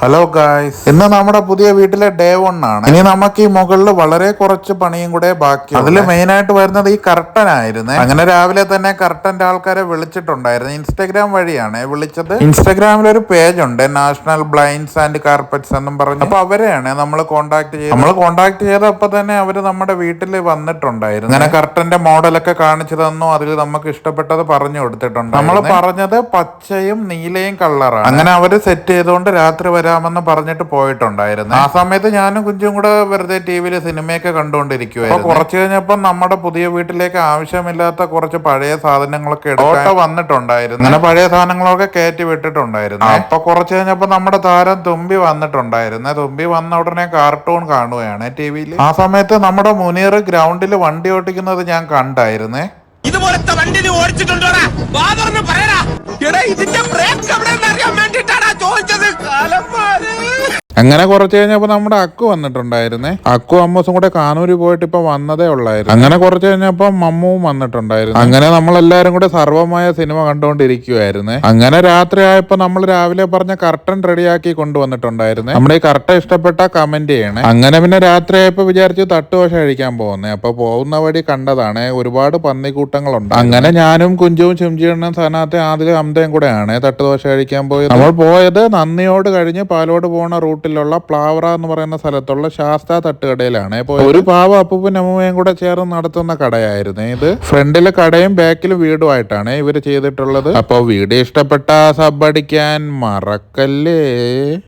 Hello guys, ഇന്ന് നമ്മുടെ പുതിയ വീട്ടിലെ ഡേ 1 ആണ്. ഇനി നമുക്ക് ഈ മുകളിൽ വളരെ കുറച്ച് പണിയും കൂടെ ബാക്കി. അതിൽ മെയിൻ ആയിട്ട് വരുന്നത് ഈ കർട്ടൻ ആയിരുന്നു. അങ്ങനെ രാവിലെ തന്നെ കർട്ടന്റെ ആൾക്കാരെ വിളിച്ചിട്ടുണ്ടായിരുന്നു. ഇൻസ്റ്റാഗ്രാം വഴിയാണ് വിളിച്ചത്. ഇൻസ്റ്റാഗ്രാമിൽ ഒരു പേജ് ഉണ്ട്, നാഷണൽ ബ്ലൈൻഡ്സ് ആൻഡ് കാർപ്പറ്റ്സ് എന്നും പറഞ്ഞു. അപ്പൊ അവരെയാണ് നമ്മൾ കോൺടാക്ട് ചെയ്തപ്പോ തന്നെ അവര് നമ്മുടെ വീട്ടിൽ വന്നിട്ടുണ്ടായിരുന്നു. അങ്ങനെ കർട്ടന്റെ മോഡലൊക്കെ കാണിച്ചു തന്നു. അതിൽ നമുക്ക് ഇഷ്ടപ്പെട്ടത് പറഞ്ഞു കൊടുത്തിട്ടുണ്ട്. നമ്മൾ പറഞ്ഞത് പച്ചയും നീലയും കളറാണ്. അങ്ങനെ അവര് സെറ്റ് ചെയ്തുകൊണ്ട് രാത്രി വരാമെന്ന് പറഞ്ഞിട്ട് പോയിട്ടുണ്ടായിരുന്നു. ആ സമയത്ത് ഞാനും കുഞ്ചും കൂടെ വെറുതെ ടിവിയിൽ സിനിമയൊക്കെ കണ്ടുകൊണ്ടിരിക്കുവായിരുന്നു. കുറച്ച് കഴിഞ്ഞപ്പോൾ നമ്മുടെ പുതിയ വീട്ടിലേക്ക് ആവശ്യമില്ലാത്ത കുറച്ച് പഴയ സാധനങ്ങളൊക്കെ എടുക്കാൻ വന്നിട്ടുണ്ടായിരുന്നു. അങ്ങനെ പഴയ സാധനങ്ങളൊക്കെ കയറ്റി വിട്ടിട്ടുണ്ടായിരുന്നു. അപ്പൊ കുറച്ച് കഴിഞ്ഞപ്പോൾ നമ്മുടെ താരം തുമ്പി വന്നിട്ടുണ്ടായിരുന്നു. തുമ്പി വന്ന ഉടനെ കാർട്ടൂൺ കാണുകയാണ് ടിവിയിൽ. ആ സമയത്ത് നമ്മുടെ മുനീർ ഗ്രൗണ്ടിൽ വണ്ടി ഓടിക്കുന്നത് ഞാൻ കണ്ടായിരുന്നേ. ഇതുപോലത്തെ വണ്ടി ഓടിച്ചിട്ടുണ്ടോടാ? ഇതിന്റെ ബ്രേക്ക് എവിടെ അറിയാൻ വേണ്ടിട്ടാണ് ചോദിച്ചത്. അങ്ങനെ കുറച്ച് കഴിഞ്ഞപ്പോ നമ്മുടെ അക്കു വന്നിട്ടുണ്ടായിരുന്നേ. അക്കു അമ്മൂസും കൂടെ കാനൂര് പോയിട്ട് ഇപ്പൊ വന്നതേ ഉള്ളായിരുന്നു. അങ്ങനെ കുറച്ച് കഴിഞ്ഞപ്പോ മമ്മുവും വന്നിട്ടുണ്ടായിരുന്നു. അങ്ങനെ നമ്മളെല്ലാരും കൂടെ സർവമായ സിനിമ കണ്ടുകൊണ്ടിരിക്കുവായിരുന്നേ. അങ്ങനെ രാത്രി ആയപ്പോ നമ്മൾ രാവിലെ പറഞ്ഞ കർട്ടൻ റെഡിയാക്കി കൊണ്ടുവന്നിട്ടുണ്ടായിരുന്നേ. നമ്മുടെ ഈ കർട്ടൻ ഇഷ്ടപ്പെട്ട കമന്റ് ചെയ്യണേ. അങ്ങനെ പിന്നെ രാത്രി ആയപ്പോ വിചാരിച്ചു തട്ടുദോശ കഴിക്കാൻ പോകുന്നേ. അപ്പൊ പോകുന്ന വഴി കണ്ടതാണ് ഒരുപാട് പന്നിക്കൂട്ടങ്ങളുണ്ട്. അങ്ങനെ ഞാനും കുഞ്ചുവും ചിംജിയണ്ണും സനാത്തെ ആദ്യം അമ്പതയും കൂടെയാണ് തട്ടുദോശ കഴിക്കാൻ പോയത്. നമ്മൾ പോയത് നന്ദിയോട് കഴിഞ്ഞ് പാലോട് പോകുന്ന റൂട്ടിലുള്ള പ്ലാവറ എന്ന് പറയുന്ന സ്ഥലത്തുള്ള ശാസ്ത തട്ടുകടയിലാണ്. ഒരു പാവ അപ്പൂപ്പൻ അമ്മയും കൂടെ ചേർന്ന് നടത്തുന്ന കടയായിരുന്നു ഇത്. ഫ്രണ്ടില് കടയും ബാക്കിലും വീടുമായിട്ടാണ് ഇവര് ചെയ്തിട്ടുള്ളത്. അപ്പൊ വീഡിയോ ഇഷ്ടപ്പെട്ട സബ് അടിക്കാൻ മറക്കല്ലേ.